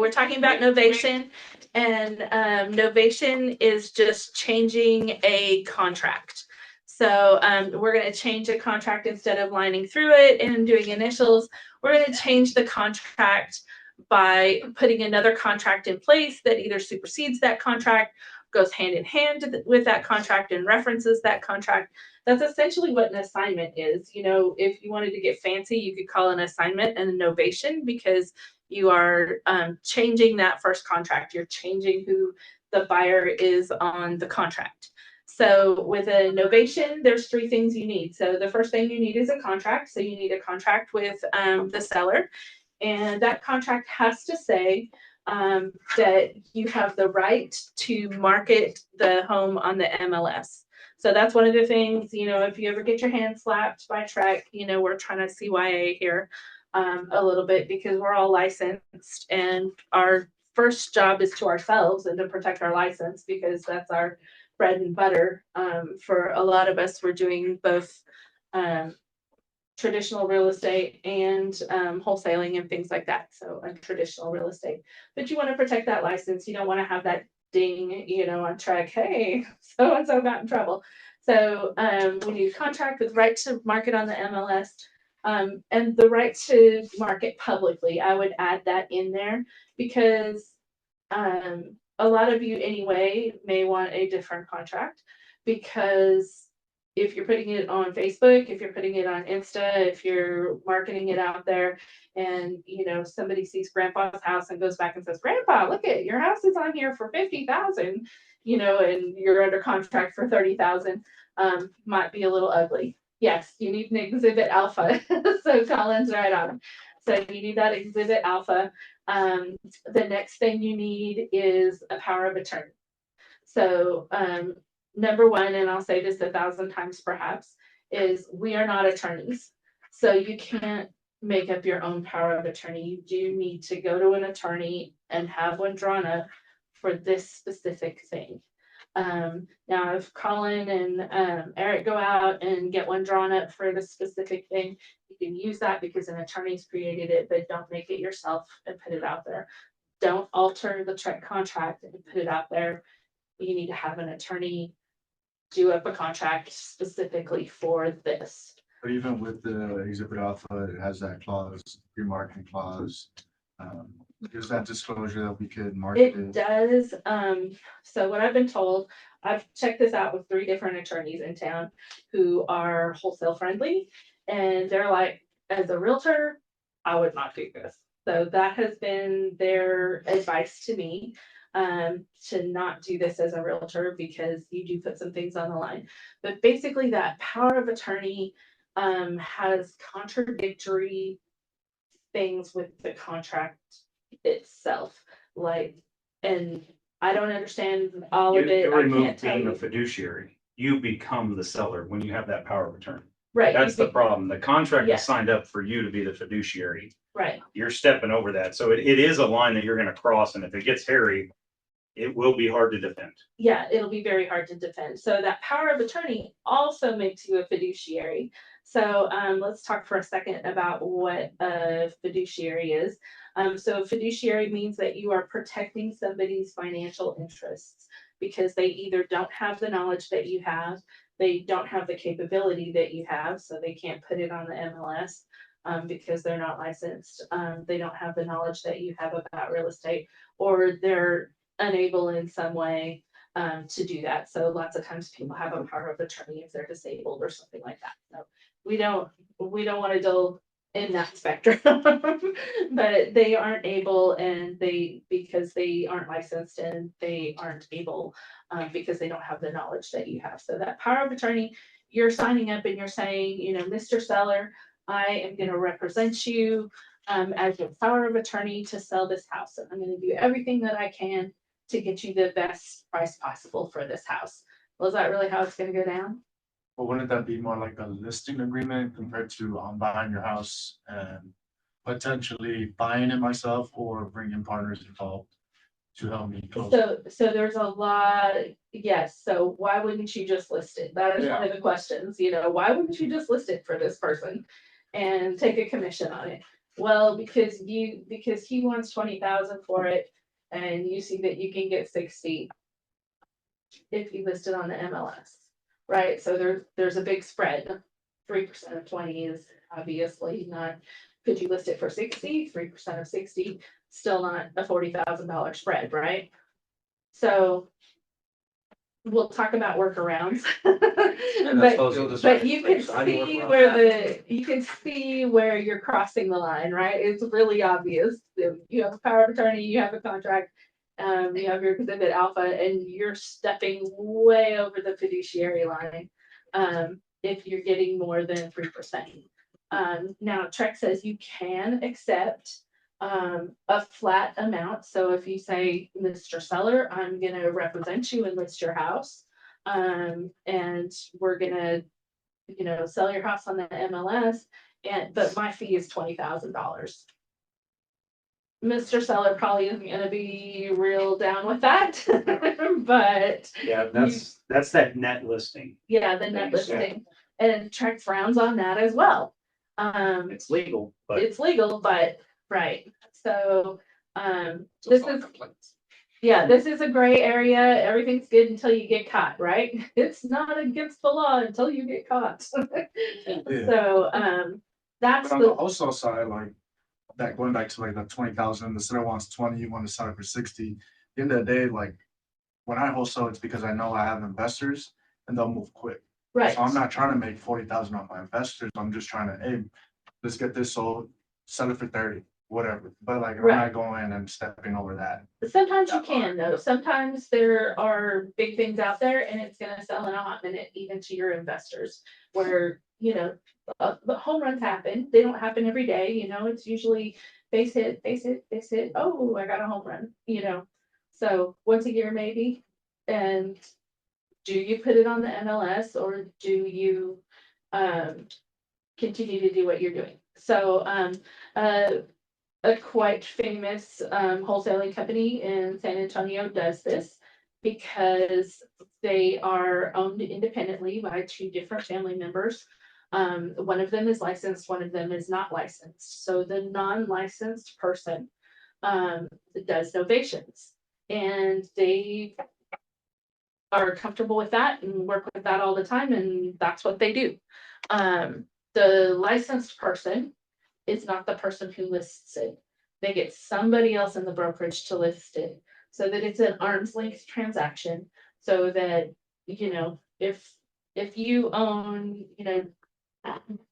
we're talking about novation, and novation is just changing a contract. So we're going to change a contract instead of lining through it and doing initials. We're going to change the contract by putting another contract in place that either supersedes that contract, goes hand in hand with that contract, and references that contract. That's essentially what an assignment is. You know, if you wanted to get fancy, you could call an assignment an innovation, because you are changing that first contract. You're changing who the buyer is on the contract. So with a novation, there's three things you need. So the first thing you need is a contract. So you need a contract with the seller, and that contract has to say that you have the right to market the home on the MLS. So that's one of the things, you know, if you ever get your hand slapped by Trek, you know, we're trying to CYA here a little bit, because we're all licensed, and our first job is to ourselves and to protect our license, because that's our bread and butter. For a lot of us, we're doing both traditional real estate and wholesaling and things like that. So traditional real estate, but you want to protect that license. You don't want to have that ding, you know, on Trek, hey, so and so got in trouble. So we need a contract with right to market on the MLS, and the right to market publicly. I would add that in there, because a lot of you anyway may want a different contract, because if you're putting it on Facebook, if you're putting it on Insta, if you're marketing it out there, and you know somebody sees Grandpa's house and goes back and says, "Grandpa, look at your house is on here for 50,000," you know, and you're under contract for 30,000, might be a little ugly. Yes, you need an exhibit alpha. So Colin's right on. So you need that exhibit alpha. The next thing you need is a power of attorney. So number one, and I'll say this 1,000 times perhaps, is we are not attorneys. So you can't make up your own power of attorney. You do need to go to an attorney and have one drawn up for this specific thing. Now, if Colin and Eric go out and get one drawn up for the specific thing, you can use that because an attorney's created it, but don't make it yourself and put it out there. Don't alter the contract and put it out there. You need to have an attorney do up a contract specifically for this. But even with the exhibit alpha, it has that clause, pre-marketing clause. There's that disclosure that we could market It does. So what I've been told, I've checked this out with 3 different attorneys in town who are wholesale friendly, and they're like, as a realtor, I would not do this. So that has been their advice to me, to not do this as a realtor, because you do put some things on the line. But basically that power of attorney has contradictory things with the contract itself, like, and I don't understand all of it. You I remove can't tell being a you. fiduciary. You become the seller when you have that power of attorney. Right. That's the problem. The contract Yes. is signed up for you to be the fiduciary. Right. You're stepping over that. So it is a line that you're gonna cross, and if it gets hairy, it will be hard to defend. Yeah, it'll be very hard to defend. So that power of attorney also makes you a fiduciary. So let's talk for a second about what a fiduciary is. So a fiduciary means that you are protecting somebody's financial interests, because they either don't have the knowledge that you have, they don't have the capability that you have, so they can't put it on the MLS because they're not licensed. They don't have the knowledge that you have about real estate, or they're unable in some way to do that. So lots of times people have a power of attorney if they're disabled or something like that. So we don't want to deal in that spectrum, but they aren't able, and because they aren't licensed, and they aren't able because they don't have the knowledge that you have. So that power of attorney, you're signing up and you're saying, you know, Mr. Seller, I am going to represent you as your power of attorney to sell this house. And I'm going to do everything that I can to get you the best price possible for this house. Well, is that really how it's going to go down? Well, wouldn't that be more like a listing agreement compared to I'm buying your house and potentially buying it myself, or bringing partners involved to help me? So there's a lot, yes. So why wouldn't you just list it? That is one of the questions, you know, why wouldn't you just list it for this person and take a commission on it? Well, because he wants 20,000 for it, and you see that you can get 60 if you list it on the MLS, right? So there's a big spread. 3% of 20 is obviously not. Could you list it for 60? 3% of 60, still not a $40,000 spread, right? So we'll talk about workarounds. But you can see where you're crossing the line, right? It's really obvious. You have a power of attorney, you have a contract, you have your exhibit alpha, and you're stepping way over the fiduciary line. If you're getting more than 3%. Now Trek says you can accept a flat amount. So if you say, Mr. Seller, I'm gonna represent you and list your house. And we're gonna, sell your house on the MLS, but my fee is $20,000. Mr. Seller probably isn't gonna be real down with that, but Yeah, that's that net listing. yeah, the net listing, and Trek frowns on that as well. It's legal, but It's legal, but, right, so, this is, this is a gray area, everything's good until you get caught, right? It's not against the law until you get caught. So, that's But on the the, wholesale side, like that going back to like the 20,000, the seller wants 20, you want to sell it for 60. At the end of the day, like when I wholesale, it's because I know I have investors and they'll move quick. right, So I'm not trying to make 40,000 on my investors. I'm just trying to, hey, let's get this sold, sell it for 30, whatever. But like, I'm Right. not going and stepping over that. sometimes you can though, sometimes there are big things out there and it's gonna sell in a hot minute, even to your investors, where, the home runs happen, they don't happen every day, it's usually base hit, oh, I got a home run, so once a year maybe. And do you put it on the MLS or do you continue to do what you're doing? So a quite famous wholesaling company in San Antonio does this because they are owned independently by two different family members. One of them is licensed, one of them is not licensed. So the non-licensed person does novations, and they are comfortable with that and work with that all the time, and that's what they do. The licensed person is not the person who lists it. They get somebody else in the brokerage to list it so that it's an arm's length transaction. So that, if you own,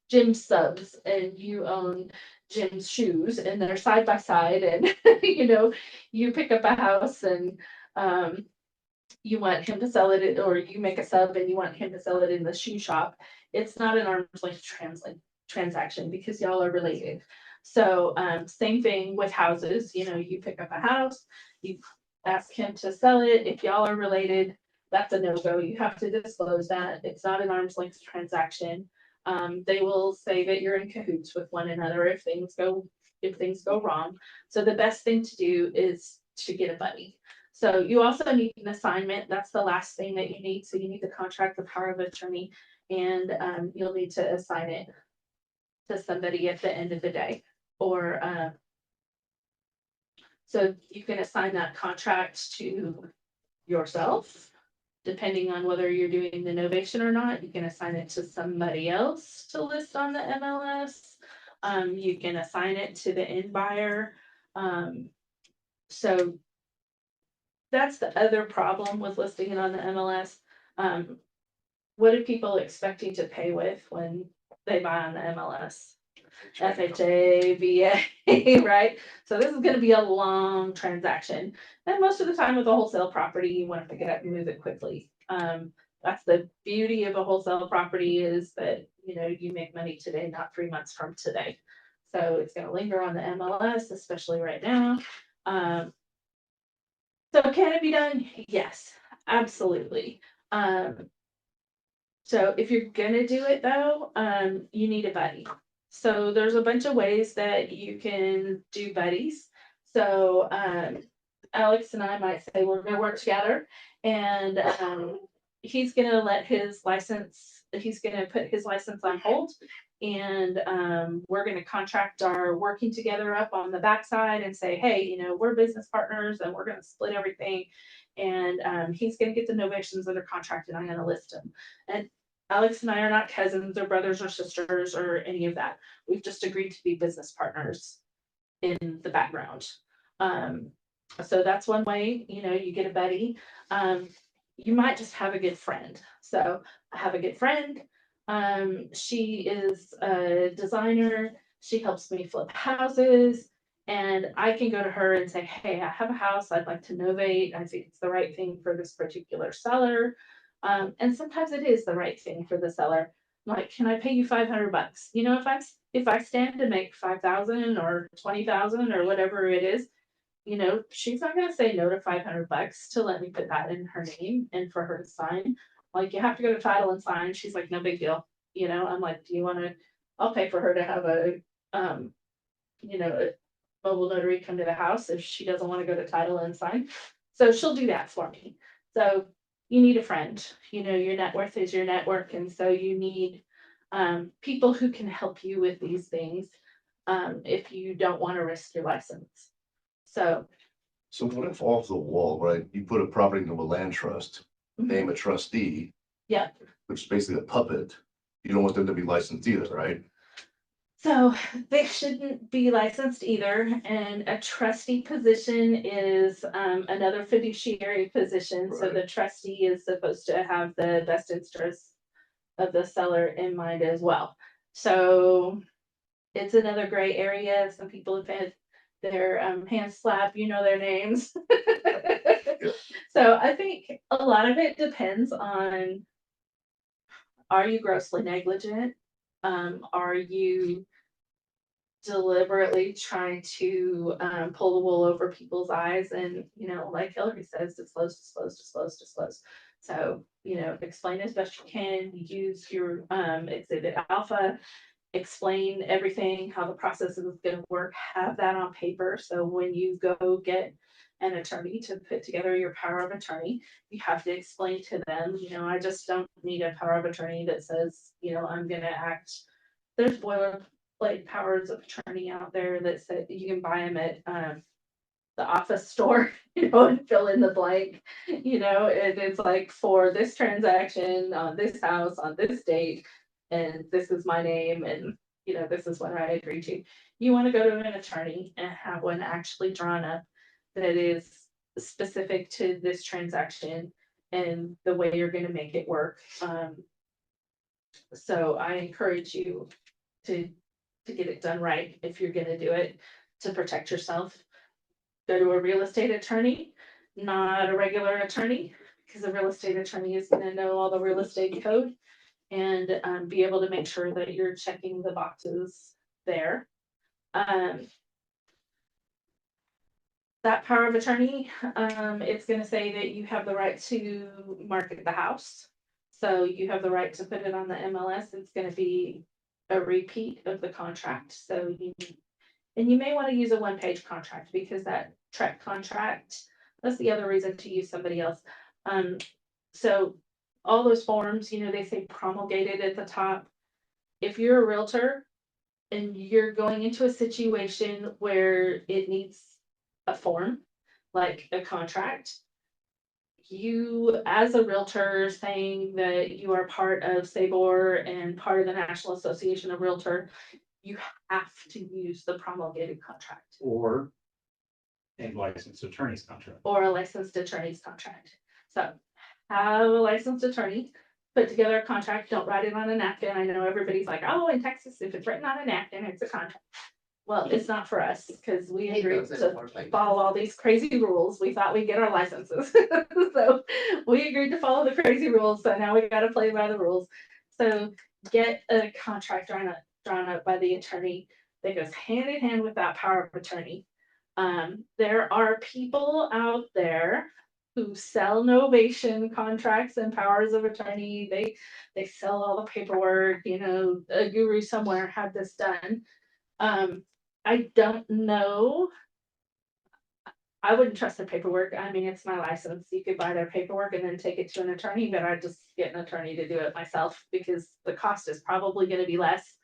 Jim's subs and you own Jim's shoes and they're side by side, and you pick up a house and you want him to sell it, or you make a sub and you want him to sell it in the shoe shop, it's not an arm's length transaction because y'all are related. So same thing with houses, you pick up a house, you ask him to sell it. If y'all are related, that's a no-go. You have to disclose that. It's not an arm's length transaction. They will say that you're in cahoots with one another if things go wrong. So the best thing to do is to get a buddy. So you also need an assignment. That's the last thing that you need. So you need the contract, the power of attorney, and you'll need to assign it to somebody at the end of the day. Or so you can assign that contract to yourself, depending on whether you're doing the novation or not. You can assign it to somebody else to list on the MLS. You can assign it to the end buyer. So that's the other problem with listing it on the MLS. What are people expecting to pay with when they buy on the MLS? FHA, VA, right? So this is going to be a long transaction. And most of the time with a wholesale property, you want to pick it up and move it quickly. That's the beauty of a wholesale property, is that, you make money today, not 3 months from today. So it's going to linger on the MLS, especially right now. So can it be done? Yes, absolutely. So if you're gonna do it though, you need a buddy. So there's a bunch of ways that you can do buddies. So Alex and I might say we're gonna work together, and he's gonna put his license on hold, And we're going to contract our working together up on the backside and say, hey, you know, we're business partners and we're going to split everything. And he's going to get the novations under contract and I'm going to list them. And Alex and I are not cousins or brothers or sisters or any of that. We've just agreed to be business partners in the background. So that's one way, you know, you get a buddy. You might just have a good friend. So I have a good friend. She is a designer. She helps me flip houses. And I can go to her and say, hey, I have a house I'd like to novate. I think it's the right thing for this particular seller. And sometimes it is the right thing for the seller. Like, can I pay you $500? You know, if I stand to make 5,000 or 20,000 or whatever it is, you know, she's not gonna say no to $500 to let me put that in her name and for her to sign. Like, you have to go to title and sign. She's like, no big deal. You know, I'm like, do you want to? I'll pay for her to have a, you know, a mobile notary come to the house if she doesn't want to go to title and sign. So she'll do that for me. So you need a friend. You know, your net worth is your network, and so you need people who can help you with these things if you don't want to risk your license. So So what if off the wall, right, you put a property into a land trust, name a trustee, yeah. which is basically a puppet, you don't want them to be licensed either, right? So they shouldn't be licensed either, and a trustee position is another fiduciary position. So the trustee is supposed to have the best interests of the seller in mind as well. So it's another gray area. Some people have had their hands slapped, you know their names. So I think a lot of it depends on, are you grossly negligent? Are you deliberately trying to pull the wool over people's eyes? And, you know, like Hillary says, disclose, disclose, disclose, disclose. So, you know, explain as best you can, use your exhibit alpha, explain everything, how the process is going to work, have that on paper. So when you go get an attorney to put together your power of attorney, you have to explain to them, you know, I just don't need a power of attorney that says, you know, I'm going to act. There's boilerplate powers of attorney out there that say you can buy them at the office store, you know, and fill in the blank, you know, and it's like, for this transaction on this house on this date, and this is my name, and, you know, this is what I agree to. You want to go to an attorney and have one actually drawn up that is specific to this transaction and the way you're going to make it work. So I encourage you to get it done right if you're going to do it, to protect yourself. Go to a real estate attorney, not a regular attorney, because a real estate attorney is going to know all the real estate code and be able to make sure that you're checking the boxes there. That power of attorney, it's going to say that you have the right to market the house. So you have the right to put it on the MLS. It's going to be a repeat of the contract. So you may want to use a one-page contract, because that track contract, that's the other reason to use somebody else. So all those forms, you know, they say promulgated at the top. If you're a realtor and you're going into a situation where it needs a form, like a contract, you as a realtor saying that you are part of SABOR and part of the National Association of Realtor, you have to use the promulgated contract. Or a licensed attorney's contract. Or a licensed attorney's contract. So have a licensed attorney put together a contract. Don't write it on a napkin. I know everybody's like, oh, in Texas, if it's written on a napkin, it's a contract. Well, it's not for us, because we agreed to follow all these crazy rules. We thought we'd get our licenses. So we agreed to follow the crazy rules. So now we got to play by the rules. So get a contract drawn up by the attorney that goes hand in hand with that power of attorney. There are people out there who sell novation contracts and powers of attorney. They sell all the paperwork. You know, a guru somewhere had this done. I don't know. I wouldn't trust their paperwork. I mean, it's my license. You could buy their paperwork and then take it to an attorney, but I'd just get an attorney to do it myself, because the cost is probably going to be less.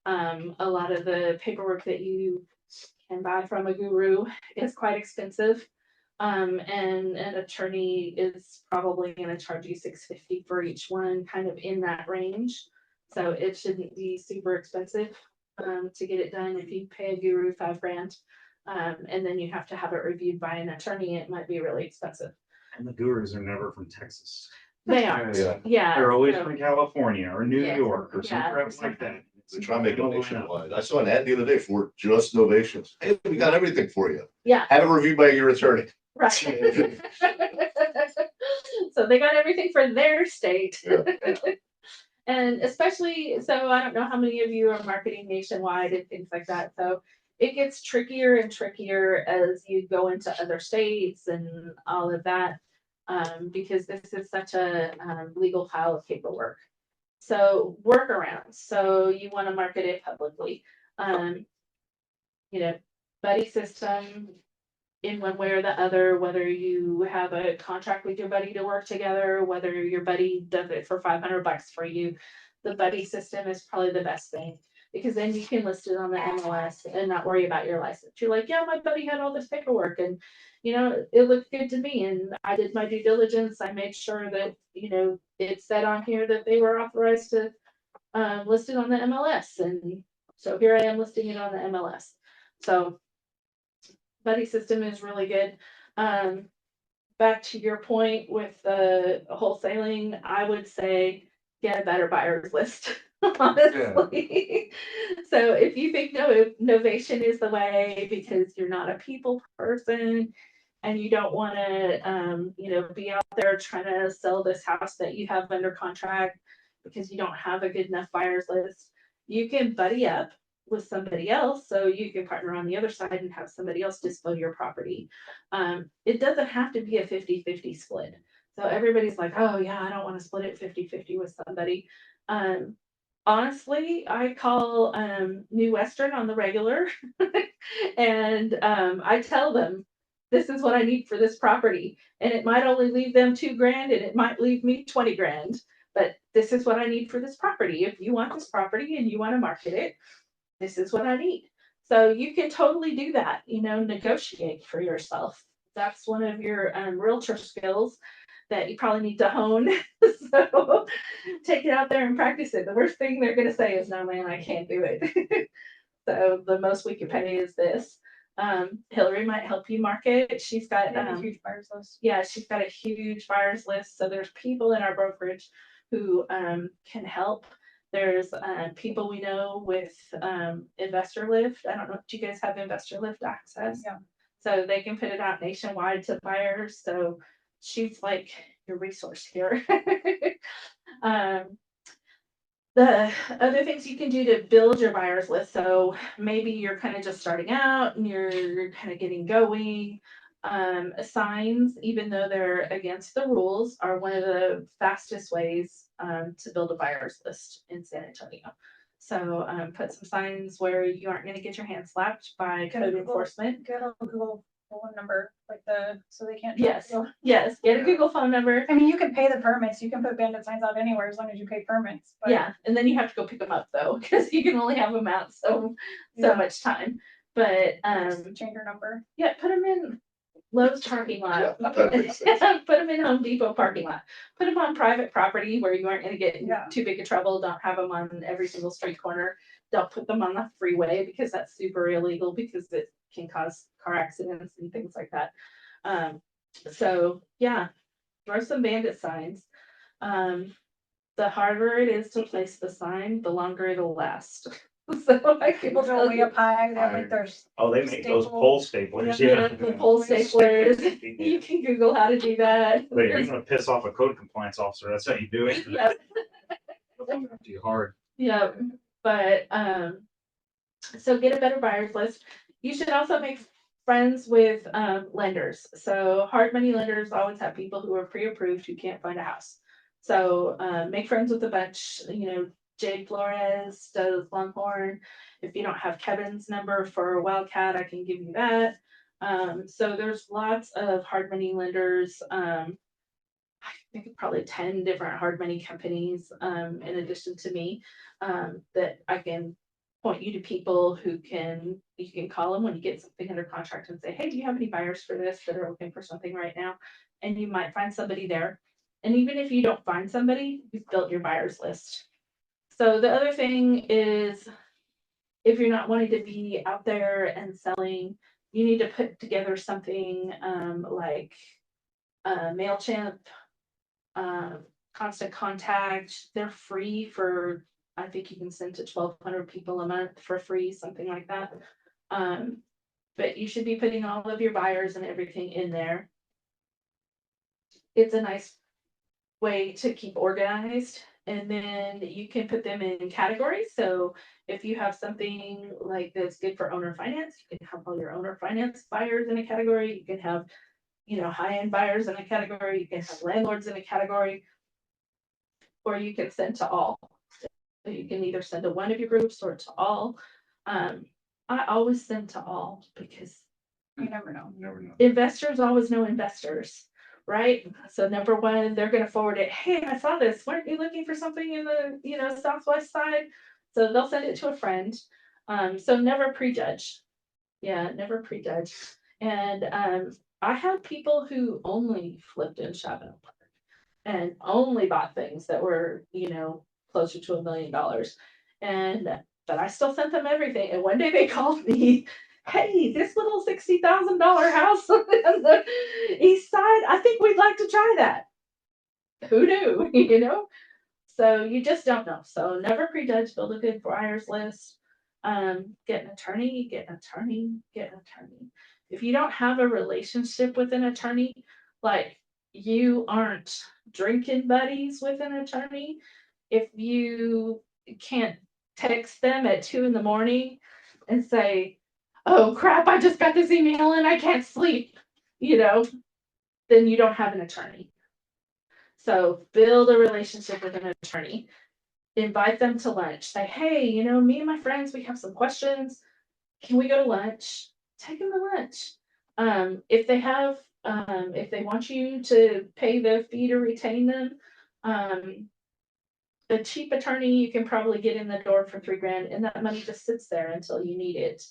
A lot of the paperwork that you can buy from a guru is quite expensive. And an attorney is probably gonna charge you $650 for each one, kind of in that range. So it shouldn't be super expensive, to get it done. If you pay a guru $5,000, and then you have to have it reviewed by an attorney, it might be really expensive. And the gurus are never from Texas. They aren't, Yeah. yeah. They're always so- from California or New Yeah, York or some yeah, crap or like that. We try to make it nationwide. I saw an ad the other day for just Novations. Hey, we got everything for you. Yeah, Have it reviewed by your attorney. right. So they got everything for their state. Yeah. And especially, so I don't know how many of you are marketing nationwide and things like that. So it gets trickier and trickier as you go into other states and all of that, because this is such a legal pile of paperwork. So workarounds. So you want to market it publicly. You know, buddy system in one way or the other, whether you have a contract with your buddy to work together, whether your buddy does it for $500 for you, the buddy system is probably the best thing, because then you can list it on the MLS and not worry about your license. You're like, yeah, my buddy had all this paperwork and, it looked good to me and I did my due diligence. I made sure that, it said on here that they were authorized to list it on the MLS. And so here I am listing it on the MLS. So buddy system is really good. Back to your point with the wholesaling, I would say get a better buyer's list, honestly. So if you think novation is the way because you're not a people person and you don't want to, be out there trying to sell this house that you have under contract because you don't have a good enough buyer's list, you can buddy up with somebody else, so you can partner on the other side and have somebody else display your property. It doesn't have to be a 50-50 split. So everybody's like, oh yeah, I don't want to split it 50-50 with somebody. Honestly, I call New Western on the regular and I tell them this is what I need for this property. And it might only leave them $2,000 and it might leave me $20,000, but this is what I need for this property. If you want this property and you want to market it, this is what I need. So you can totally do that, negotiate for yourself. That's one of your realtor skills that you probably need to hone. So take it out there and practice it. The worst thing they're going to say is, no, man, I can't do it. So the most we can pay is this. Hillary might help you market. She's got a huge buyers list. Yeah, she's got a huge buyers list. So there's people in our brokerage who can help. There's people we know with Investor Lift. I don't know, do you guys have Investor Lift access? Yeah. So they can put it out nationwide to buyers. So she's like your resource here. The other things you can do to build your buyers list. So maybe you're kind of just starting out and you're kind of getting going. Signs, even though they're against the rules, are one of the fastest ways to build a buyers list in San Antonio. So put some signs where you aren't going to get your hand slapped by code enforcement. Get a Google phone number, so they can't. Yes, yes, get a Google phone number. I mean, you can pay the permits. You can put bandit signs out anywhere as long as you pay permits. But Yeah, and then you have to go pick them up though, because you can only have them out so Yeah. much time. But change your number. yeah, put them in Lowe's parking lot. Yeah, that makes sense. Put them in Home Depot parking lot. Put them on private property where you aren't going to get in Yeah. too big of trouble. Don't have them on every single street corner. Don't put them on the freeway because that's super illegal because it can cause car accidents and things like that. So yeah, throw some bandit signs. The harder it is to place the sign, the longer it'll last. So I can People go tell way you. up high. They have like their Oh, they make those Staple. pole staplers, Yeah, yeah. the pole staplers. You can Google how to do that. But you're gonna piss off a code compliance officer, that's how you do it. Yep. Too hard. Yeah, but so get a better buyer's list. You should also make friends with lenders. So hard money lenders always have people who are pre-approved who can't find a house. So make friends with a bunch. Jade Flores does Longhorn. If you don't have Kevin's number for Wildcat, I can give you that. So there's lots of hard money lenders. I think probably 10 different hard money companies in addition to me that I can point you to people who you can call them when you get something under contract and say, hey, do you have any buyers for this that are looking for something right now? And you might find somebody there. And even if you don't find somebody, you've built your buyers list. So the other thing is, if you're not wanting to be out there and selling, you need to put together something like MailChimp, Constant Contact. They're free for, I think you can send to 1,200 people a month for free, something like that. But you should be putting all of your buyers and everything in there. It's a nice way to keep organized, and then you can put them in categories. So if you have something like that's good for owner finance, you can have all your owner finance buyers in a category. You can have, high-end buyers in a category. You can have landlords in a category, or you can send to all. So you can either send to one of your groups or to all. I always send to all because You never know. Never know. investors always know investors, right? So number one, they're going to forward it. Hey, I saw this. Weren't you looking for something in the Southwest side? So they'll send it to a friend. So never prejudge. Yeah, never prejudge. And I had people who only flipped in Chavano Park and only bought things that were, closer to $1 million. But I still sent them everything. And one day they called me, hey, this little $60,000 house on the east side, I think we'd like to try that. Who knew, So you just don't know. So never prejudge, build a good buyers list. Get an attorney. If you don't have a relationship with an attorney, like you aren't drinking buddies with an attorney, if you can't text them at 2 a.m. and say, oh crap, I just got this email and I can't sleep, then you don't have an attorney. So build a relationship with an attorney. Invite them to lunch. Say, hey, me and my friends, we have some questions. Can we go to lunch? Take them to lunch. If they want you to pay the fee to retain them, a cheap attorney you can probably get in the door for $3,000, and that money just sits there until you need it.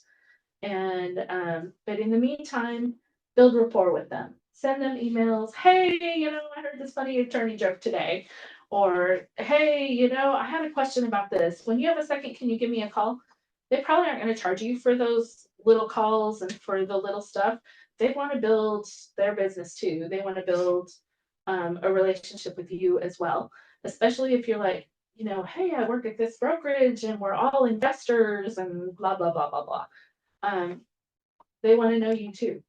And but in the meantime, build rapport with them. Send them emails. Hey, I heard this funny attorney joke today. Or, hey, I had a question about this. When you have a second, can you give me a call? They probably aren't going to charge you for those little calls and for the little stuff. They want to build their business too. They want to build a relationship with you as well, especially if you're like, hey, I work at this brokerage and we're all investors and blah, blah, blah, blah, blah. They want to know you too.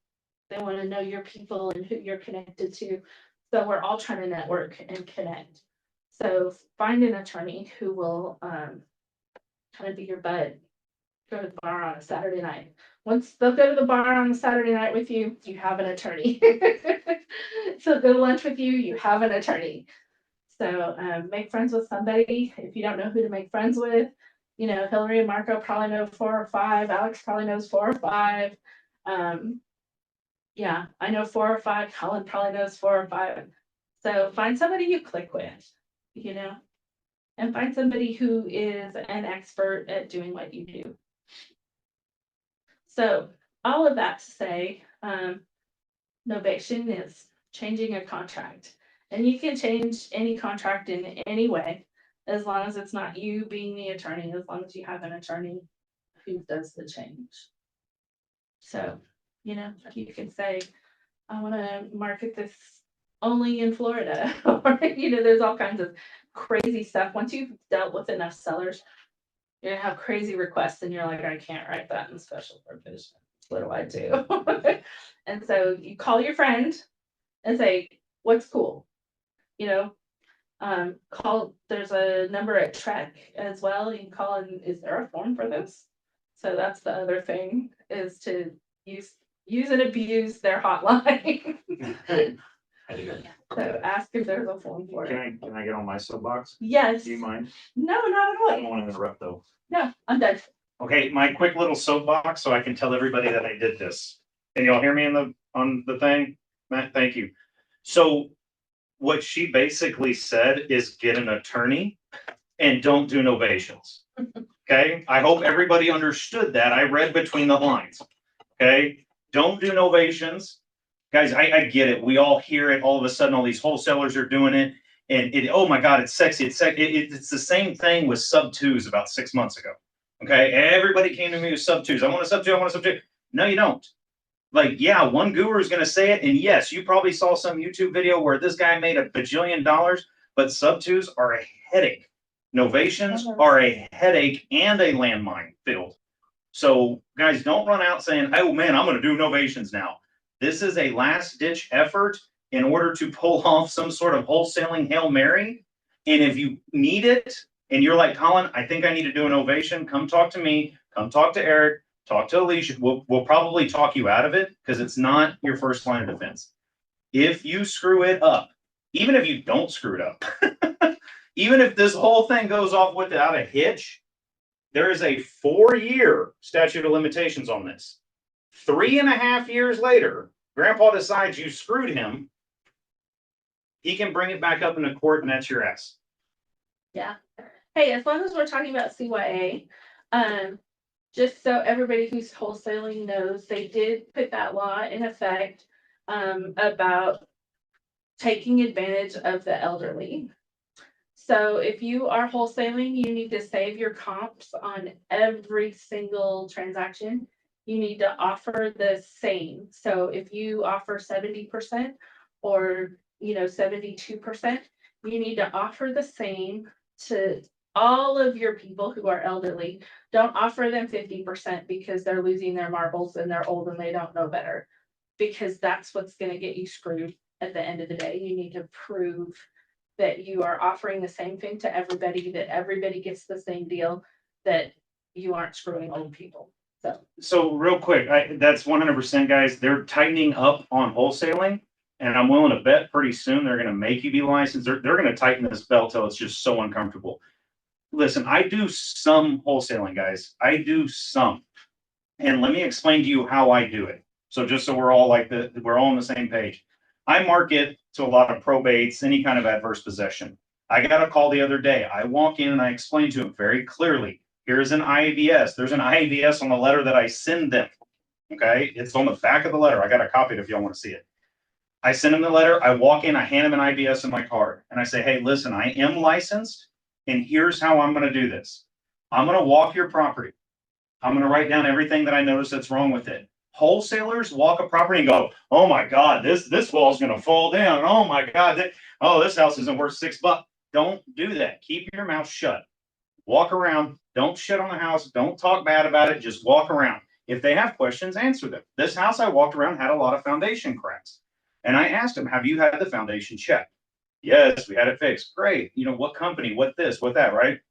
They want to know your people and who you're connected to. So we're all trying to network and connect. So find an attorney who will kind of be your bud. Go to the bar on a Saturday night. Once they'll go to the bar on a Saturday night with you, you have an attorney. So go to lunch with you, you have an attorney. So make friends with somebody. If you don't know who to make friends with, Hillary and Marco probably know 4 or 5. Alex probably knows 4 or 5. Yeah, I know 4 or 5. Colin probably knows 4 or 5. So find somebody you click with, and find somebody who is an expert at doing what you do. So all of that to say, novation is changing a contract, and you can change any contract in any way, as long as it's not you being the attorney, as long as you have an attorney who does the change. So, you can say, I want to market this only in Florida, or, there's all kinds of crazy stuff. Once you've dealt with enough sellers, you're gonna have crazy requests and you're like, I can't write that in special provision. What do I do? And so you call your friend and say, what's cool? There's a number at Trek as well. You can call and is there a form for this? So that's the other thing, is to use and abuse their hotline. So ask if there's a form for it. Can I get on my soapbox? Yes. Do you mind? No, not at I all. don't want to interrupt though. No, I'm done. Okay, my quick little soapbox, so I can tell everybody that I did this. Can y'all hear me on the thing? Matt, thank you. So what she basically said is get an attorney and don't do novations. Okay, I hope everybody understood that. I read between the lines. Okay, don't do novations. Guys, I get it. We all hear it. All of a sudden, all these wholesalers are doing it. And oh my God, it's sexy. It's the same thing with sub twos about 6 months ago. Okay, everybody came to me with sub twos. I want a sub two. I want a sub two. No, you don't. Like, yeah, one guru is going to say it. And yes, you probably saw some YouTube video where this guy made $1 bajillion, but sub twos are a headache. Novations are a headache and a landmine field. So guys, don't run out saying, oh man, I'm going to do novations now. This is a last ditch effort in order to pull off some sort of wholesaling Hail Mary. And if you need it and you're like, Colin, I think I need to do an ovation, come talk to me, come talk to Eric, talk to Alicia. We'll probably talk you out of it because it's not your first line of defense. If you screw it up, even if you don't screw it up, even if this whole thing goes off without a hitch, there is a 4-year statute of limitations on this. 3.5 years later, grandpa decides you screwed him. He can bring it back up into court and that's your ass. Yeah. Hey, as long as we're talking about CYA, just so everybody who's wholesaling knows, they did put that law in effect about taking advantage of the elderly. So if you are wholesaling, you need to save your comps on every single transaction. You need to offer the same. So if you offer 70% or 72%, you need to offer the same to all of your people who are elderly. Don't offer them 50% because they're losing their marbles and they're old and they don't know better, because that's what's going to get you screwed at the end of the day. You need to prove that you are offering the same thing to everybody, that everybody gets the same deal, that you aren't screwing old people. So real quick, that's 100%, guys. They're tightening up on wholesaling, and I'm willing to bet pretty soon they're going to make you be licensed. They're going to tighten this belt till it's just so uncomfortable. Listen, I do some wholesaling, guys. I do some, and let me explain to you how I do it. So just so we're all we're all on the same page. I market to a lot of probates, any kind of adverse possession. I got a call the other day. I walk in and I explain to them very clearly, here's an IAVS. There's an IAVS on the letter that I send them. Okay. It's on the back of the letter. I got a copy of it if y'all want to see it. I send them the letter. I walk in, I hand them an IBS in my card and I say, hey, listen, I am licensed and here's how I'm going to do this. I'm going to walk your property. I'm going to write down everything that I notice that's wrong with it. Wholesalers walk a property and go, oh my God, this wall's going to fall down. Oh my God. This house isn't worth $6. Don't do that. Keep your mouth shut. Walk around. Don't shit on the house. Don't talk bad about it. Just walk around. If they have questions, answer them. This house I walked around had a lot of foundation cracks. And I asked them, have you had the foundation checked? Yes, we had it fixed. Great. What company, what this, what that, right?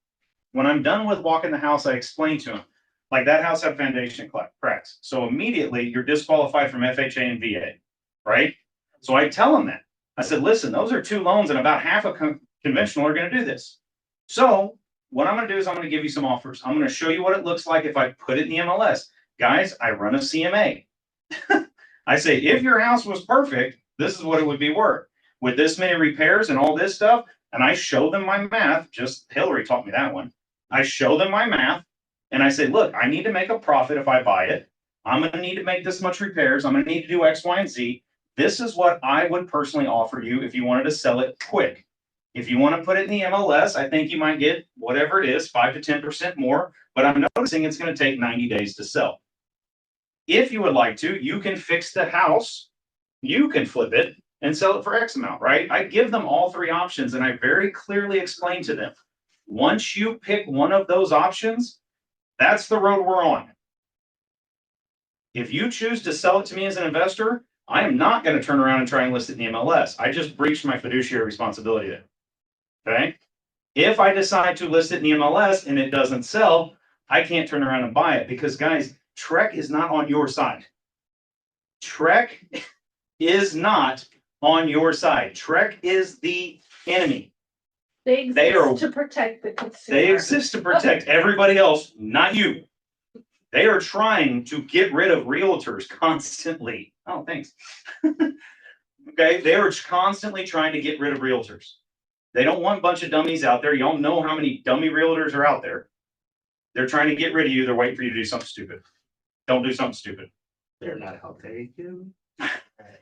When I'm done with walking the house, I explain to them, like that house had foundation cracks. So immediately you're disqualified from FHA and VA, right? So I tell them that. I said, listen, those are 2 loans and about half of conventional are going to do this. So what I'm going to do is I'm going to give you some offers. I'm going to show you what it looks like if I put it in the MLS. Guys, I run a CMA. I say, if your house was perfect, this is what it would be worth. With this many repairs and all this stuff, and I show them my math, just Hillary taught me that one. I show them my math. And I say, look, I need to make a profit if I buy it. I'm going to need to make this much repairs. I'm going to need to do X, Y, and Z. This is what I would personally offer you if you wanted to sell it quick. If you want to put it in the MLS, I think you might get whatever it is, 5 to 10% more. But I'm noticing it's going to take 90 days to sell. If you would like to, you can fix the house. You can flip it and sell it for X amount, right? I give them all 3 options and I very clearly explain to them. Once you pick one of those options, that's the road we're on. If you choose to sell it to me as an investor, I am not going to turn around and try and list it in the MLS. I just breached my fiduciary responsibility there. Okay. If I decide to list it in the MLS and it doesn't sell, I can't turn around and buy it because, guys, Trek is not on your side. Trek is not on your side. Trek is the enemy. They exist to protect the consumer. They exist to protect everybody else, not you. They are trying to get rid of realtors constantly. Oh, thanks. Okay, they are constantly trying to get rid of realtors. They don't want a bunch of dummies out there. You don't know how many dummy realtors are out there. They're trying to get rid of you. They're waiting for you to do something stupid. Don't do something stupid. They're not how they do.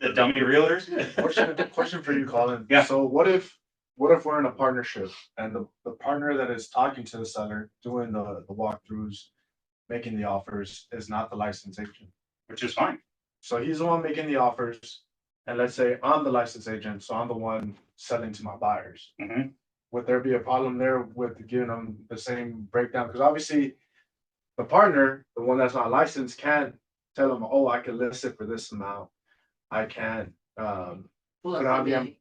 The dummy realtors. Question for you, Colin. Yeah. So what if we're in a partnership and the partner that is talking to the seller, doing the walkthroughs, making the offers is not the licensed agent? Which is fine. So he's the one making the offers, and let's say I'm the licensed agent, so I'm the one selling to my buyers. Mhm. Would there be a problem there with giving them the same breakdown? Because obviously the partner, the one that's not licensed, can't tell them, oh, I can list it for this amount. I can't, put it on the.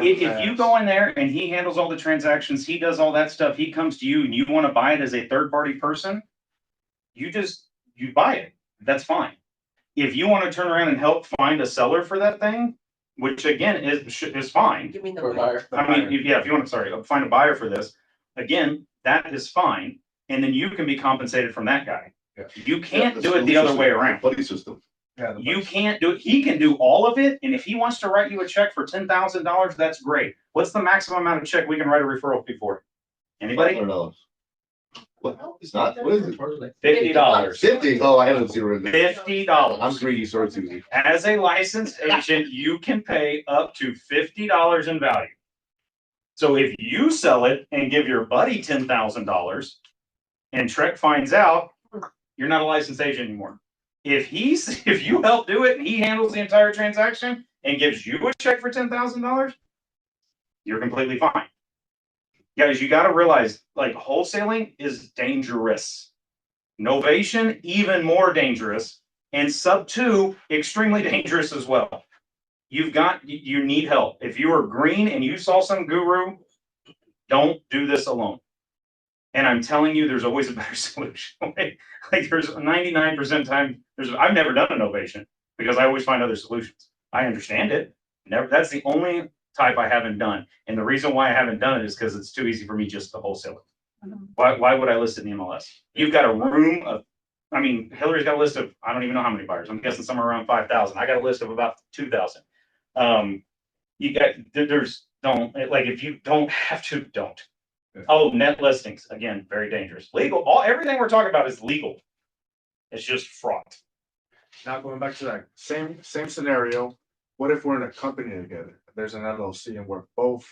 If you go in there and he handles all the transactions, he does all that stuff, he comes to you and you want to buy it as a third party person, you buy it. That's fine. If you want to turn around and help find a seller for that thing, which again is fine. Give me the Or buyer. I mean, if you want to, find a buyer for this, again, that is fine. And then you can be compensated from that guy. Yeah. You can't do it the other way around. Buddy system. Yeah, You can't do it. He can do all of it. And if he wants to write you a check for $10,000, that's great. What's the maximum amount of check we can write a referral fee for? Anybody? $500. What? It's not, what is it? $50. 50? Oh, I had a zero in there. $50. I'm greedy, sorry, Susie. As a licensed agent, you can pay up to $50 in value. So if you sell it and give your buddy $10,000 and Trek finds out, you're not a licensed agent anymore. If you help do it and he handles the entire transaction and gives you a check for $10,000, you're completely fine. Guys, you got to realize, like, wholesaling is dangerous. Novation, even more dangerous, and sub 2, extremely dangerous as well. You need help. If you are green and you saw some guru, don't do this alone. And I'm telling you, there's always a better solution. Like there's 99% time, I've never done a novation because I always find other solutions. I understand it. That's the only type I haven't done. And the reason why I haven't done it is because it's too easy for me just to wholesale it. Why would I list it in the MLS? You've got a room of, Hillary's got a list of, I don't even know how many buyers. I'm guessing somewhere around 5,000. I got a list of about 2,000. If you don't have to, don't. Oh, net listings, again, very dangerous. Legal, everything we're talking about is legal. It's just fraud. Now going back to that same scenario, what if we're in a company together? There's an LLC and we're both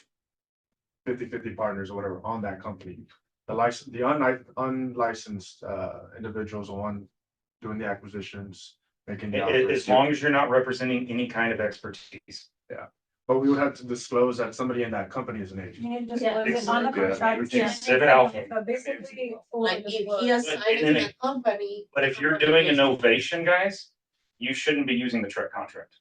50-50 partners or whatever on that company. The unlicensed individuals are one doing the acquisitions, making the offers. As long as you're not representing any kind of expertise. Yeah, but we would have to disclose that somebody in that company is an agent. You need to Yeah. disclose it on the Yeah. contract. Yeah. Exhibit alpha. But basically. Like if he assigns a company. But if you're doing a novation, guys, you shouldn't be using the Trek contract.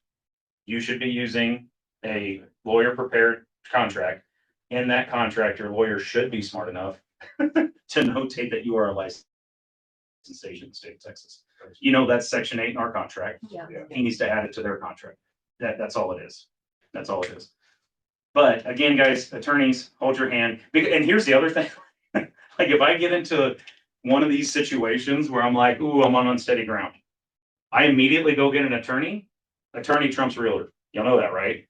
You should be using a lawyer prepared contract. In that contract, your lawyer should be smart enough to notate that you are a licensed agent in the state of Texas. That's section 8 in our contract. Yeah. He needs to add it to their contract. That's all it is. That's all it is. But again, guys, attorneys, hold your hand. And here's the other thing. Like if I get into one of these situations where I'm like, ooh, I'm on unsteady ground, I immediately go get an attorney. Attorney trumps realtor. Y'all know that, right?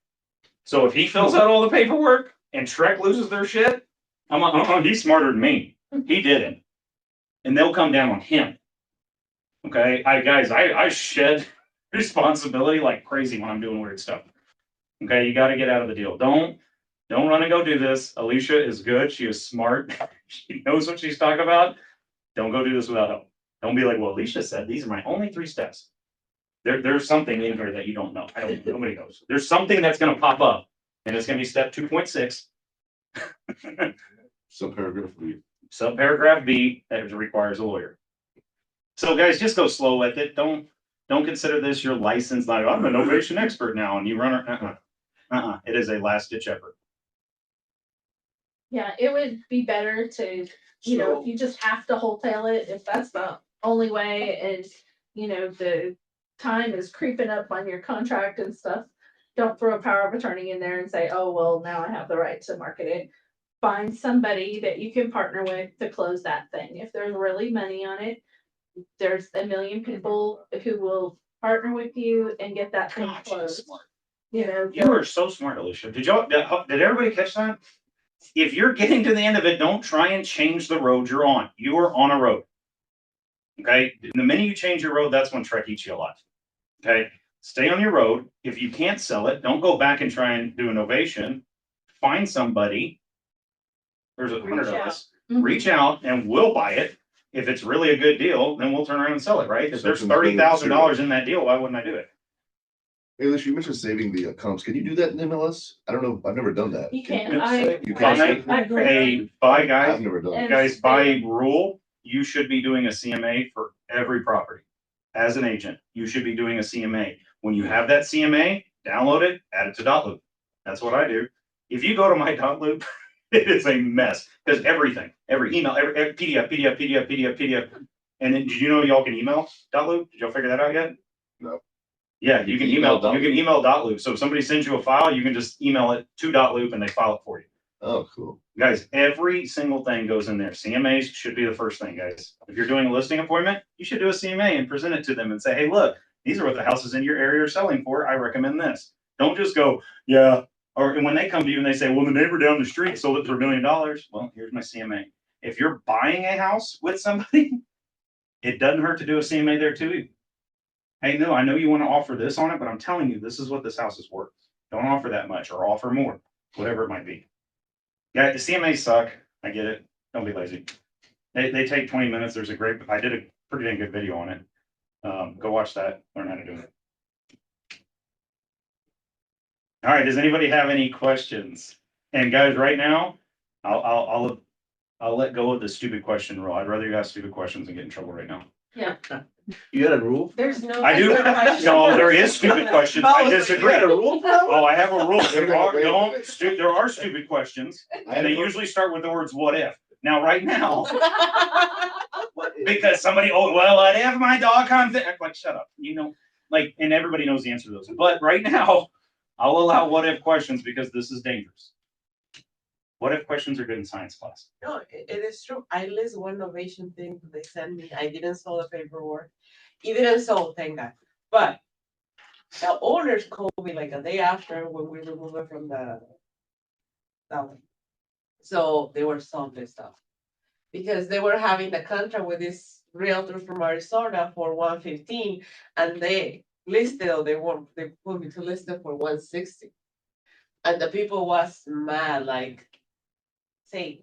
So if he fills out all the paperwork and Trek loses their shit, I'm like, oh, he's smarter than me. He didn't. And they'll come down on him. Okay, I shed responsibility like crazy when I'm doing weird stuff. Okay, you got to get out of the deal. Don't run and go do this. Alicia is good. She is smart. She knows what she's talking about. Don't go do this without help. Don't be like, well, Alicia said these are my only 3 steps. There's something in here that you don't know. Nobody knows. There's something that's going to pop up, and it's going to be step 2.6. Subparagraph B. Subparagraph B that requires a lawyer. So guys, just go slow with it. Don't consider this your license. Like I'm an novation expert now, and you run. It is a last ditch effort. Yeah, it would be better to, if you just have to wholesale it, if that's the only way, and the time is creeping up on your contract and stuff, don't throw a power of attorney in there and say, oh, well, now I have the right to market it. Find somebody that you can partner with to close that thing. If there's really money on it, there's a million people who will partner with you and get that thing closed. You are so smart, Alicia. Did everybody catch that? If you're getting to the end of it, don't try and change the road you're on. You are on a road. Okay, the minute you change your road, that's when Trek eats you alive. Okay, stay on your road. If you can't sell it, don't go back and try and do a novation. Find somebody. There's 100 of us. Reach out and we'll buy it. If it's really a good deal, then we'll turn around and sell it, right? If there's $30,000 in that deal, why wouldn't I do it? Hey, Alicia, you mentioned saving the comps. Can you do that in MLS? I don't know. I've never done that. You can, You can. By I've never done it. guys, by rule, you should be doing a CMA for every property. As an agent, you should be doing a CMA. When you have that CMA, download it, add it to .loop. That's what I do. If you go to my .loop, it is a mess because everything, every email, every PDF. And then, did you know y'all can email .loop? Did y'all figure that out yet? No. Yeah, you can email .loop. So if somebody sends you a file, you can just email it to .loop and they file it for you. Oh, cool. Guys, every single thing goes in there. CMAs should be the first thing, guys. If you're doing a listing appointment, you should do a CMA and present it to them and say, hey, look, these are what the houses in your area are selling for. I recommend this. Don't just go, yeah. Or when they come to you and they say, well, the neighbor down the street sold it for $1 million. Well, here's my CMA. If you're buying a house with somebody, it doesn't hurt to do a CMA there too. Hey, no, I know you want to offer this on it, but I'm telling you, this is what this house is worth. Don't offer that much or offer more, whatever it might be. Yeah, the CMAs suck. I get it. Don't be lazy. They take 20 minutes. There's I did a pretty dang good video on it. Go watch that. Learn how to do it. All right. Does anybody have any questions? And guys, right now, I'll let go of the stupid question rule. I'd rather you ask stupid questions and get in trouble right now. Yeah. You got a rule? There's no. I do. No, there is stupid questions. I disagree. Oh, I have a rule. There are stupid questions, and they usually start with the words "what if." Now, right now, because somebody, oh, well, what if my dog comes in? Like, shut up. You know, like, and everybody knows the answer to those. But right now, I'll allow what if questions because this is dangerous. What if questions are good in science class? No, it is true. I list one novation thing they sent me. I didn't solve the paperwork. It didn't solve, thank God. But the owners called me like a day after when we removed it from that one. So they were so pissed off because they were having the contract with this realtor from Arizona for 115 and they listed or they put me to list it for 160. And the people was mad, like say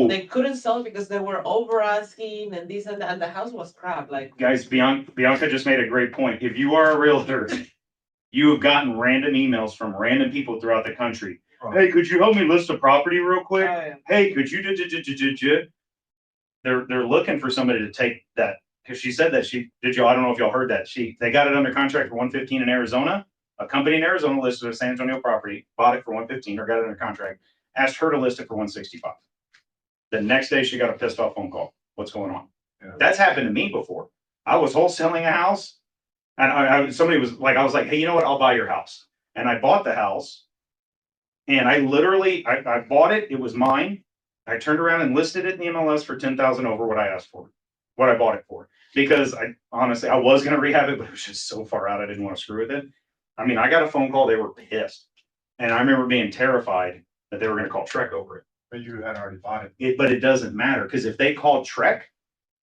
they couldn't sell because they were over asking and this and that, and the house was crap. Like guys, Bianca just made a great point. If you are a realtor, you have gotten random emails from random people throughout the country. Hey, could you help me list a property real quick? Oh, yeah. Hey, could you They're looking for somebody to take that because she said that I don't know if y'all heard that. They got it under contract for 115 in Arizona. A company in Arizona listed a San Antonio property, bought it for 115 or got it under contract, asked her to list it for 165. The next day she got a pissed off phone call. What's going on? Yeah. That's happened to me before. I was wholesaling a house and somebody was like, I was like, hey, you know what? I'll buy your house. And I bought the house and I literally, I bought it. It was mine. I turned around and listed it in the MLS for 10,000 over what I asked for, what I bought it for, because I honestly, I was going to rehab it, but it was just so far out. I didn't want to screw with it. I mean, I got a phone call. They were pissed. And I remember being terrified that they were going to call Trek over it. But you had already bought it. But it doesn't matter because if they called Trek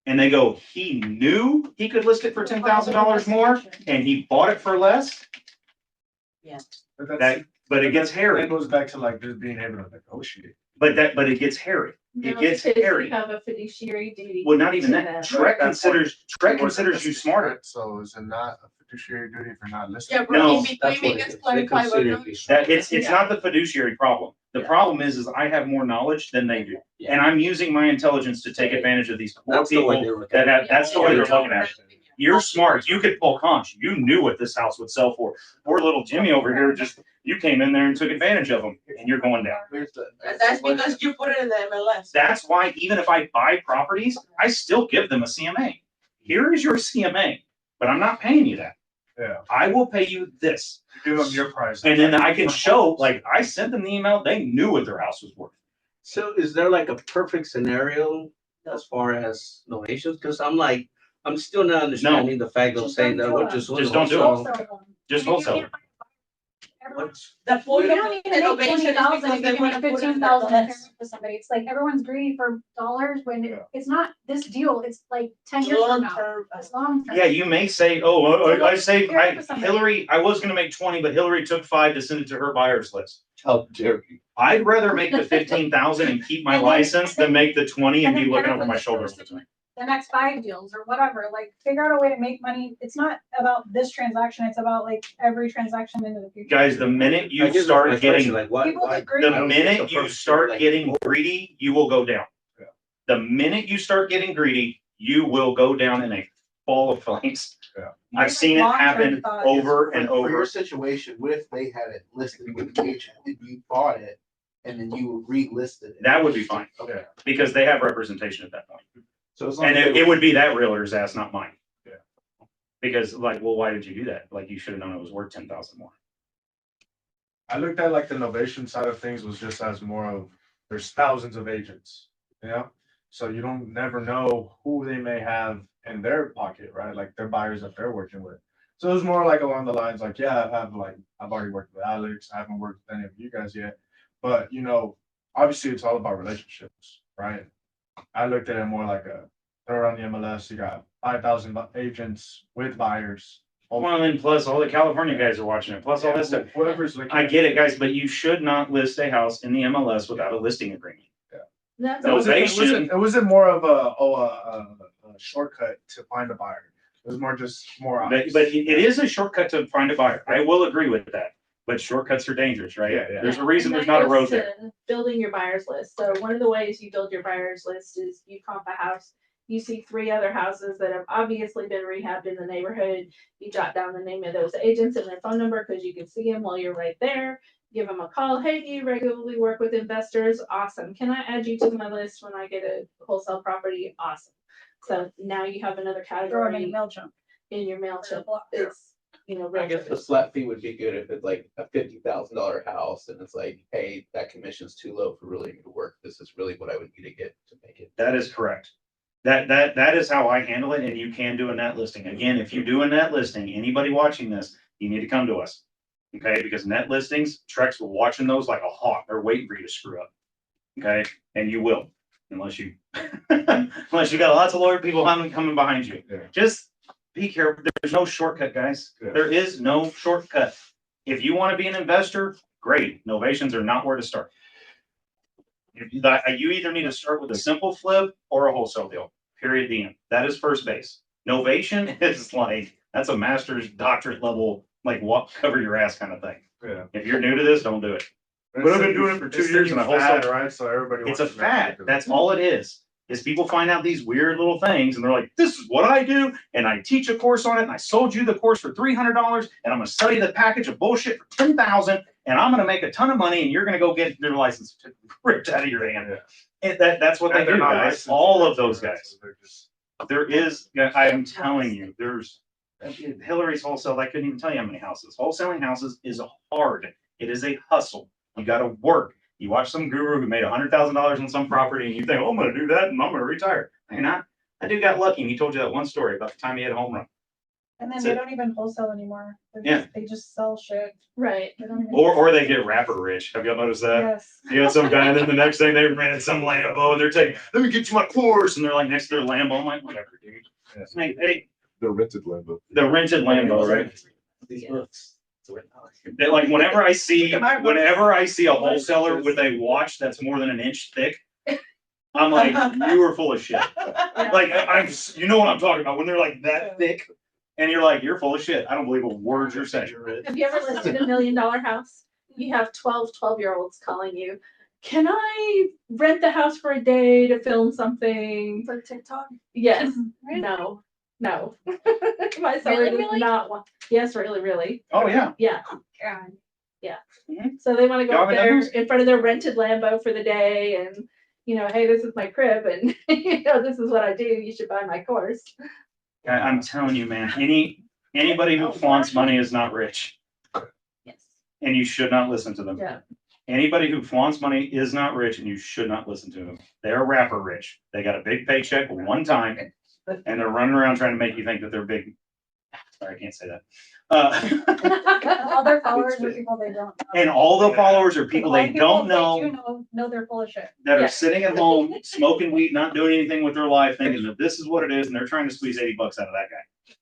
and they go, he knew he could list it for $10,000 more and he bought it for less. Yeah. But it gets hairy. It goes back to like just being able to negotiate. But it gets hairy. It gets hairy. You have a fiduciary duty. Well, not even that. Trek considers you smarter. So is it not a fiduciary duty if you're not listening? Yeah, but No, in between, we can clarify what It's not the fiduciary problem. The problem is I have more knowledge than they do. And I'm using my intelligence to take advantage of these poor people that have, that's the way they're looking at it. You're smart. You could pull conch. You knew what this house would sell for. Poor little Jimmy over here, you came in there and took advantage of them and you're going down. That's because you put it in the MLS. That's why even if I buy properties, I still give them a CMA. Here is your CMA, but I'm not paying you that. Yeah. I will pay you this. You give them your price. And then I can show, like, I sent them the email, they knew what their house was worth. So is there like a perfect scenario as far as novations? Because I'm still not understanding the fact of saying that we're just don't do it. Just wholesale. What's, The point You of don't need to make innovation is 20,000 because if they you can wanna make put it on 15,000 the and list. for somebody. It's like everyone's greedy for dollars when Yeah. it's not this deal. It's like 10 years from Long now. term. It's long term. Yeah, you may say, oh, I saved, You're up with somebody. Hillary, I was gonna make 20, but Hillary took 5 to send it to her buyers list. How dare you? I'd rather make the 15,000 and keep my And then- license than make the 20 and And be then looking over everyone my just shoulder all goes the to time. the next 5 deals or whatever, like figure out a way to make money. It's not about this transaction. It's about like every transaction into the future. Guys, the minute I you guess that's start my getting, question, like, why, People why? get greedy. the I don't get minute the you purpose, start like, getting greedy, you will go down. Yeah. The minute you start getting greedy, you will go down in a ball of flames. Yeah. I've seen it Long-term happen thought. over and For your over. situation, what if they had it listed with the agent and you bought it and then you relisted it? That would be fine, Okay. because they have representation at that point. So as long And as it would be that realtor's ass, not mine. Yeah. Because like, well, why did you do that? Like, you should have known it was worth 10,000 more. I looked at like the novation side of things was just as more of, there's thousands of agents, you know? So you don't never know who they may have in their pocket, right? Like their buyers that they're working with. So it was more like along the lines like, yeah, I've already worked with Alex. I haven't worked with any of you guys yet. But you know, obviously it's all about relationships, right? I looked at it more like a throw it on the MLS, you got 5,000 agents with buyers. Well, and plus all the California guys are watching it, plus all this stuff. Whoever's looking. I get it, guys, but you should not list a house in the MLS without a listing agreement. That's No, also- It wasn't more of a shortcut to find a buyer. It was more just more. But it is a shortcut to find a buyer. I will agree with that. But shortcuts are dangerous, right? Yeah, yeah. There's a reason And there's that not a goes road to there. Building your buyers list. So one of the ways you build your buyers list is you comp a house. You see 3 other houses that have obviously been rehabbed in the neighborhood. You jot down the name of those agents and their phone number because you can see them while you're right there. Give them a call. Hey, do you regularly work with investors? Awesome. Can I add you to my list when I get a wholesale property? Awesome. So now you have another Throw them in category MailChimp. in your MailChimp. It's, you know, I guess the realtors. flat fee would be good if it's like a $50,000 house and it's like, hey, that commission's too low for really me to work. This is really what I would need to get to make it. That is correct. That is how I handle it, and you can do a net listing. Again, if you do a net listing, anybody watching this, you need to come to us. Okay, because net listings, Trex will watching those like a hawk. They're waiting for you to screw up. Okay, and you will, unless you unless you got lots of lawyer people coming behind you. Yeah. Just be careful. There's no shortcut, guys. Yeah. There is no shortcut. If you want to be an investor, great. Novations are not where to start. You either need to start with a simple flip or a wholesale deal. Period. The end. That is first base. Novation is like, that's a master's doctorate level, like what cover your ass kind of thing. Yeah. If you're new to this, don't do it. But I've been doing it for 2 years and I wholesale. Right, so everybody. It's a wants to know how to fad. do it. That's all it is people find out these weird little things and they're like, this is what I do. And I teach a course on it. And I sold you the course for $300 and I'm going to sell you the package of bullshit for 10,000 and I'm going to make a ton of money and you're going to go get your license ripped out of your hand. Yeah. And that's what they And they're do, not guys. licensed All either, of those so guys. they're just- There is, I am telling you, there's Hillary's wholesale. I couldn't even tell you how many houses. Wholesaling houses is hard. It is a hustle. You got to work. You watch some guru who made $100,000 on some property and you think, oh, I'm going to do that and I'm going to retire. You're not. That dude got lucky and he told you that one story about the time he had a home run. And then That's they it. don't even wholesale anymore. Yeah. They just sell shit. Right. They don't even. Or they get rapper rich. Have y'all noticed that? Yes. You had some guy and then the next thing they rented some Lambo and they're taking, let me get you my course. And they're like next to their Lambo. I'm like, whatever, dude. Yeah. Hey, The rented Lambo. the rented Lambo, right? These Yeah. books. That like whenever I see a wholesaler with a watch that's more than an inch thick, I'm like, you are full of shit. Like I'm, you know what I'm talking about when they're like that thick, and you're like, you're full of shit. I don't believe a word you're saying. Have you ever listed $1 million house? You have 12-year-olds calling you. Can I rent the house for a day to film something? For TikTok. Yes. Really? No. My seller does Really? not want. Yes, really. Oh yeah. Yeah. God. So they want to go Y'all up haven't done there those? in front of their rented Lambo for the day and, you know, hey, this is my crib and, you know, this is what I do. You should buy my course. I'm telling you, man. Anybody who flaunts money is not rich, Yes. and you should not listen to them. Yeah. Anybody who flaunts money is not rich, and you should not listen to them. They're rapper rich. They got a big paycheck one time, and they're running around trying to make you think that they're big. Sorry, I can't say that. All their followers are people they don't know. And all the followers are people A lot they of don't they know. do know they're full of shit. That Yeah. are sitting at home, smoking weed, not doing anything with their life, thinking that this is what it is, and they're trying to squeeze $80 out of that guy.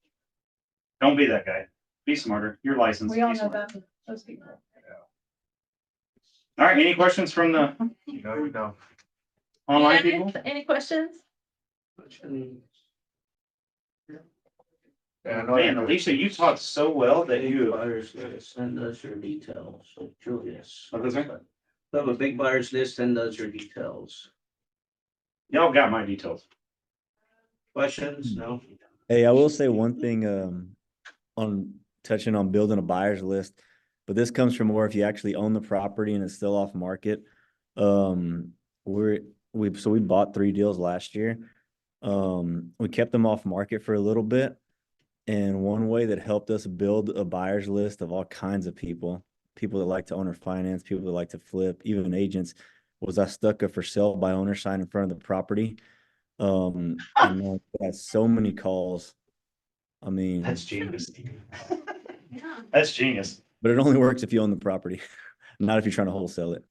Don't be that guy. Be smarter. You're licensed. We all Be know smarter. them, those people. All right, any questions from the You know. online Yeah, people? any questions? Yeah, I know Man, that- Alicia, you taught so well that you. Buyers list, send us your details, so Julius. What was that? We have a big buyers list, send us your details. Y'all got my details. Questions? No? Hey, I will say one thing, on touching on building a buyer's list, but this comes from more if you actually own the property and it's still off market. We bought 3 deals last year. We kept them off market for a little bit. And one way that helped us build a buyer's list of all kinds of people that like to own or finance, people that like to flip, even agents, was I stuck a for sale by owner sign in front of the property. And man, we got so many calls. I mean, That's genius. Yeah. That's genius. but it only works if you own the property, not if you're trying to wholesale it.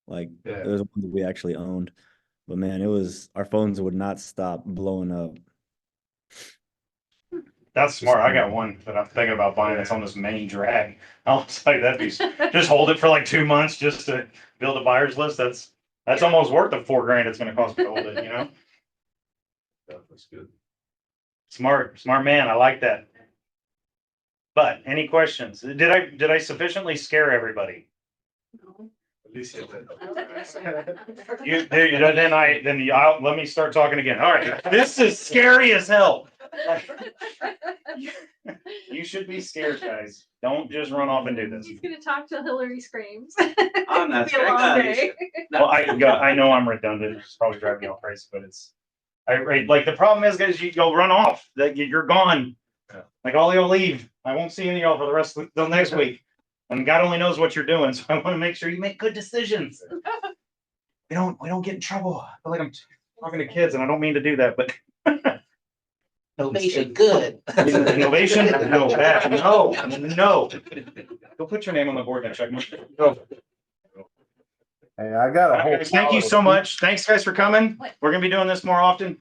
Like Yeah. there's ones that we actually owned, but man, our phones would not stop blowing up. That's smart. I got one that I'm thinking about buying. It's on this main drag. I was like, that'd be just hold it for like 2 months just to build a buyer's list. That's almost worth the $4,000 it's going to cost to hold it. You know, That's good. smart man. I like that. But any questions? Did I sufficiently scare everybody? No. Alicia, Let me start talking again. All right, this is scary as hell. You should be scared, guys. Don't just run off and do this. He's gonna talk till Hillary screams. I'm not It'll be a long scared. day. Well, I know I'm redundant. It's probably driving me all crazy, but like the problem is, guys, you'll run off. That you're gone. Yeah. Like all y'all leave. I won't see any of y'all for the rest of the next week. And God only knows what you're doing, so I want to make sure you make good decisions. We don't get in trouble. I feel like I'm talking to kids, and I don't mean to do that, but Novation, good. innovation, no, bad, no. Go put your name on the board and check. No. Hey, I got a whole. Thank you so much. Thanks, guys, for coming. We're gonna be doing this more often.